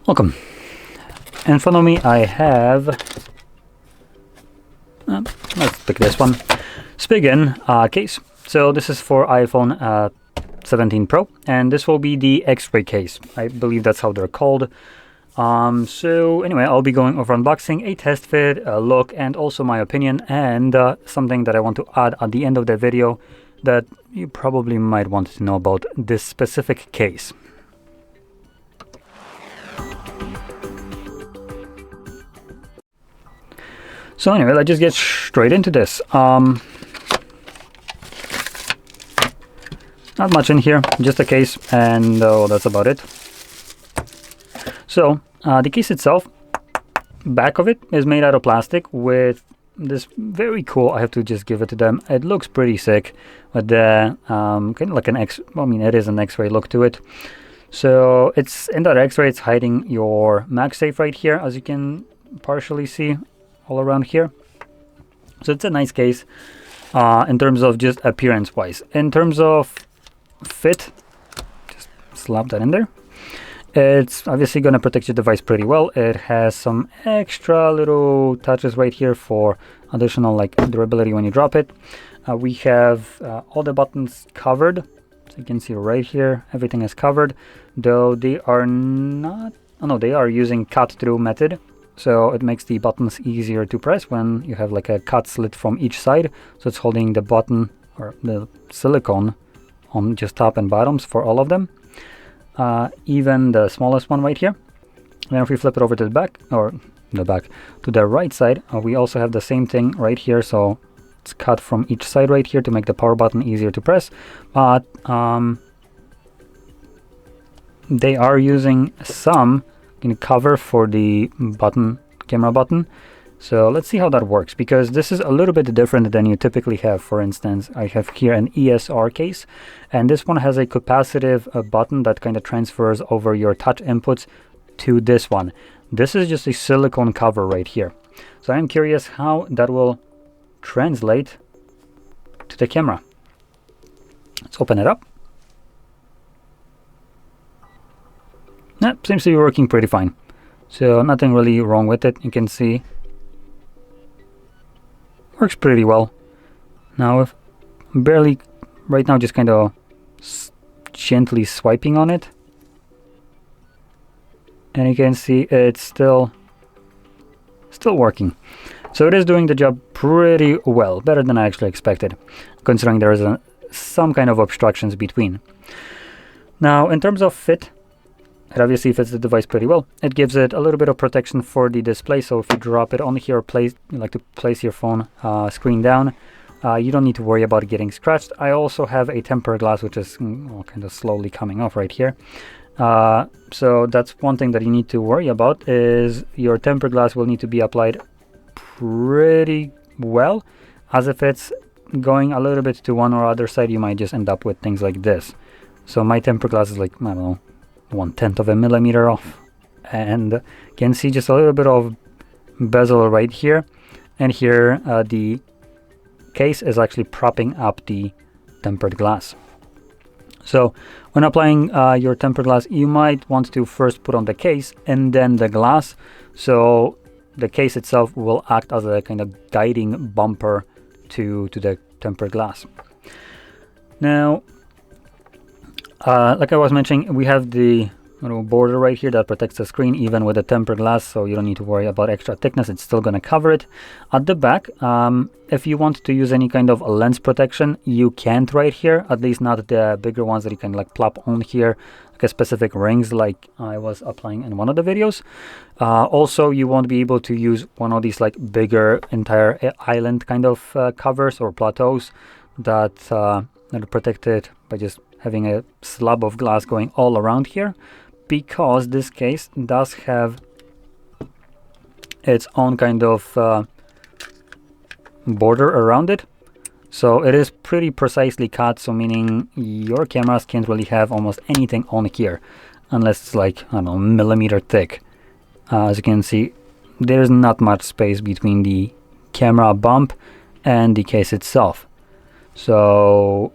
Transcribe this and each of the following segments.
Welcome. In front of me I have, let's pick this one, Spigen case. So this is for iPhone 17 Pro, and this will be the X-ray case. I believe that's how they're called. So anyway, I'll be going over unboxing, a test fit, a look, and also my opinion, and something that I want to add at the end of the video that you probably might want to know about this specific case. So anyway, let's just get straight into this. Not much in here, just a case, and that's about it. So the case itself, back of it is made out of plastic with this very cool, I have to just give it to them, it looks pretty sick with the kind of like an it is an X-ray look to it. So it's in that X-ray, it's hiding your MagSafe right here, as you can partially see all around here. So it's a nice case in terms of just appearance wise. In terms of fit, just slap that in there. It's obviously going to protect your device pretty well. It has some extra little touches right here for additional like durability when you drop it. We have all the buttons covered, so you can see right here everything is covered, though they are not, oh no, they are using cut through method, so it makes the buttons easier to press when you have like a cut slit from each side. So it's holding the button or the silicone on just top and bottoms for all of them, even the smallest one right here. And if we flip it over to the back, or the back to the right side, we also have the same thing right here. So it's cut from each side right here to make the power button easier to press, but they are using some cover for the button, camera button. So let's see how that works, because this is a little bit different than you typically have. For instance, I have here an ESR case, and this one has a capacitive button that kind of transfers over your touch inputs to this one. This is just a silicone cover right here. So I'm curious how that will translate to the camera. Let's open it up. That seems to be working pretty fine. So nothing really wrong with it. You can see works pretty well. Now if barely right now, just kind of gently swiping on it, and you can see it's still working. So it is doing the job pretty well, better than I actually expected, considering there is some kind of obstructions between. Now in terms of fit, it obviously fits the device pretty well. It gives it a little bit of protection for the display, so if you drop it on here or you like to place your phone screen down, you don't need to worry about it getting scratched. I also have a tempered glass, which is kind of slowly coming off right here. So that's one thing that you need to worry about, is your tempered glass will need to be applied pretty well, as if it's going a little bit to one or other side, you might just end up with things like this. So my tempered glass is like, I don't know, 1/10 of a millimeter off, and you can see just a little bit of bezel right here, and here the case is actually propping up the tempered glass. So when applying your tempered glass, you might want to first put on the case and then the glass, so the case itself will act as a kind of guiding bumper to the tempered glass. Now like I was mentioning, we have the little border right here that protects the screen even with the tempered glass, so you don't need to worry about extra thickness. It's still going to cover it. At the back, if you want to use any kind of lens protection, you can't right here, at least not the bigger ones that you can like plop on here, like a specific rings like I was applying in one of the videos. Also, you won't be able to use one of these like bigger entire island kind of covers or plateaus that are protected by just having a slab of glass going all around here, because this case does have its own kind of border around it. So it is pretty precisely cut, so meaning your cameras can't really have almost anything on here unless it's like, I don't know, millimeter thick. As you can see, there's not much space between the camera bump and the case itself. So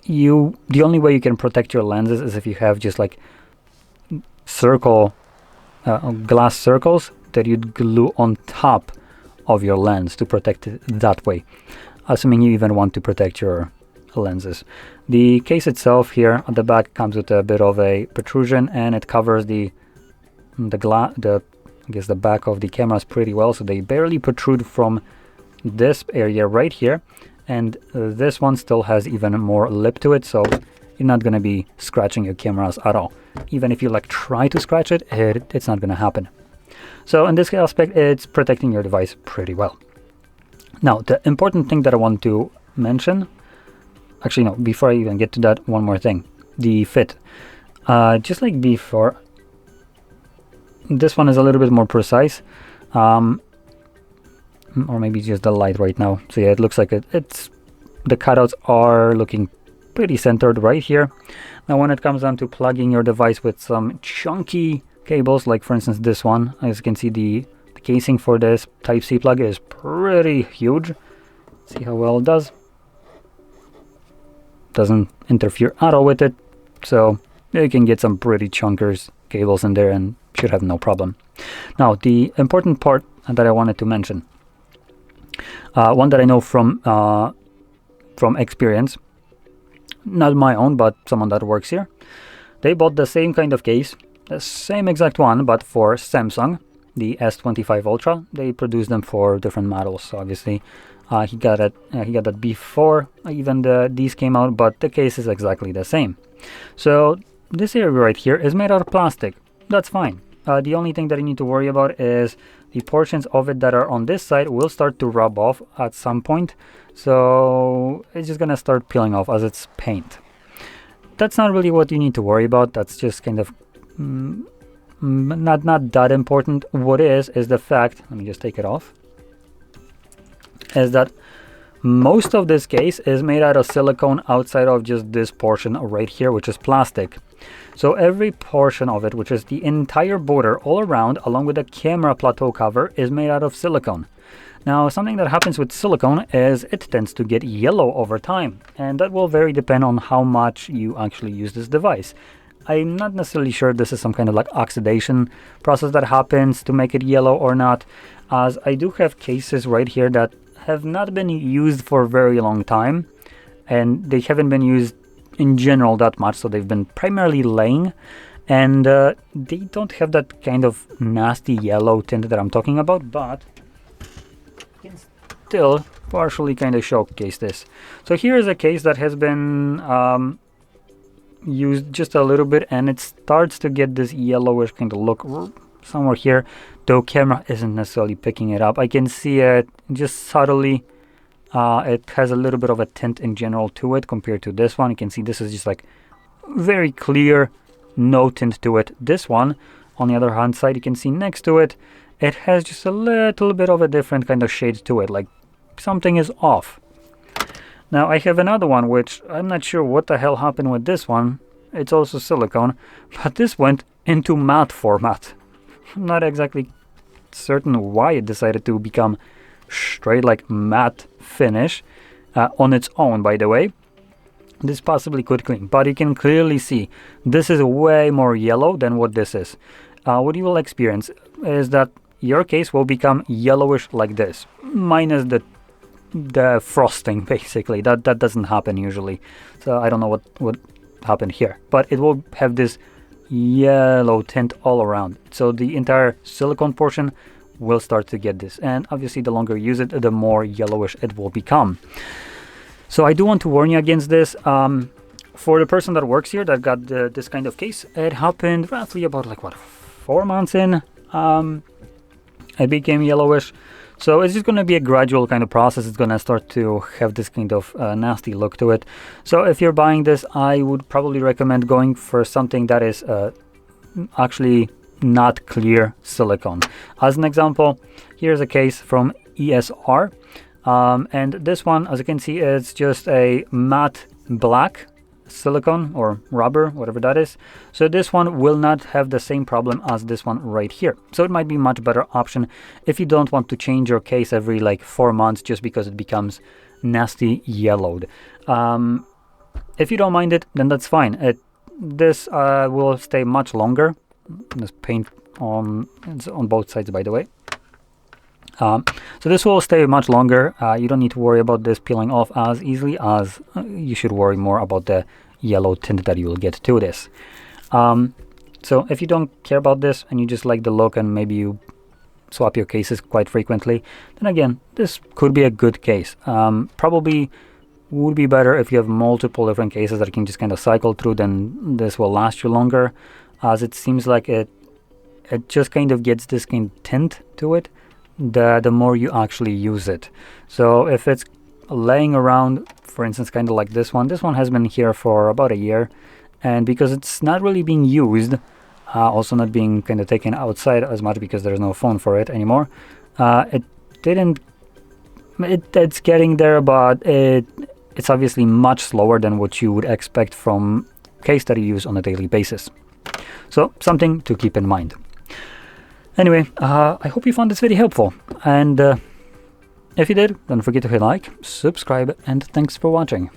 the only way you can protect your lenses is if you have just like circle glass circles that you'd glue on top of your lens to protect it that way, assuming you even want to protect your lenses. The case itself here at the back comes with a bit of a protrusion, and it covers the back of the cameras pretty well, so they barely protrude from this area right here, and this one still has even more lip to it, so you're not going to be scratching your cameras at all. Even if you like try to scratch it, it's not going to happen. So in this aspect, it's protecting your device pretty well. Now, the important thing that I want to mention, actually no, before I even get to that, one more thing. The fit. Just like before, this one is a little bit more precise. Or maybe just the light right now. So yeah, it looks like it's the cutouts are looking pretty centered right here. Now when it comes down to plugging your device with some chunky cables, like for instance this one, as you can see, the casing for this Type-C plug is pretty huge. See how well it does. Doesn't interfere at all with it, so you can get some pretty chunkers cables in there and should have no problem. Now the important part that I wanted to mention, one that I know from experience, not my own, but someone that works here. They bought the same kind of case, the same exact one, but for Samsung, the S25 Ultra. They produce them for different models. So obviously, he got that before even these came out, but the case is exactly the same. So this area right here is made out of plastic. That's fine. The only thing that you need to worry about is the portions of it that are on this side will start to rub off at some point. So it's just gonna start peeling off as it's paint. That's not really what you need to worry about. That's just kind of not that important. What is the fact, let me just take it off, is that most of this case is made out of silicone outside of just this portion right here, which is plastic. So every portion of it, which is the entire border all around, along with the camera plateau cover, is made out of silicone. Now, something that happens with silicone is it tends to get yellow over time, and that will vary depend on how much you actually use this device. I'm not necessarily sure this is some kind of like oxidation process that happens to make it yellow or not, as I do have cases right here that have not been used for a very long time, and they haven't been used in general that much, so they've been primarily laying, and they don't have that kind of nasty yellow tint that I'm talking about, but you can still partially kind of showcase this. So here is a case that has been used just a little bit, and it starts to get this yellowish kind of look somewhere here, though camera isn't necessarily picking it up. I can see it just subtly. It has a little bit of a tint in general to it compared to this one. You can see this is just like very clear, no tint to it. This one, on the other hand side, you can see next to it, it has just a little bit of a different kind of shade to it, like something is off. Now I have another one, which I'm not sure what the hell happened with this one. It's also silicone, but this went into matte format. I'm not exactly certain why it decided to become straight like matte finish on its own, by the way. This possibly could clean, but you can clearly see this is way more yellow than what this is. What you will experience is that your case will become yellowish like this, minus the frosting, basically. That doesn't happen usually, so I don't know what happened here, but it will have this yellow tint all around. So the entire silicone portion will start to get this, and obviously the longer you use it, the more yellowish it will become. So I do want to warn you against this. For the person that works here that got this kind of case, it happened roughly about like 4 months in. It became yellowish. So it's just going to be a gradual kind of process. It's going to start to have this kind of nasty look to it. So if you're buying this, I would probably recommend going for something that is actually not clear silicone. As an example, here's a case from ESR. And this one, as you can see, is just a matte black silicone or rubber, whatever that is. So this one will not have the same problem as this one right here. So it might be a much better option if you don't want to change your case every like 4 months just because it becomes nasty yellowed. If you don't mind it, then that's fine. This will stay much longer. This paint it's on both sides, by the way. So this will stay much longer. You don't need to worry about this peeling off as easily as you should worry more about the yellow tint that you will get to this. So if you don't care about this and you just like the look and maybe you swap your cases quite frequently, then again, this could be a good case. Probably would be better if you have multiple different cases that you can just kind of cycle through, then this will last you longer, as it seems like it just kind of gets this kind of tint to it the more you actually use it. So if it's laying around, for instance, kind of like this one has been here for about a year, and because it's not really being used, also not being kind of taken outside as much because there's no phone for it anymore, it's getting there, but it's obviously much slower than what you would expect from case that you use on a daily basis. So something to keep in mind. Anyway, I hope you found this video helpful, and if you did, don't forget to hit like, subscribe, and thanks for watching.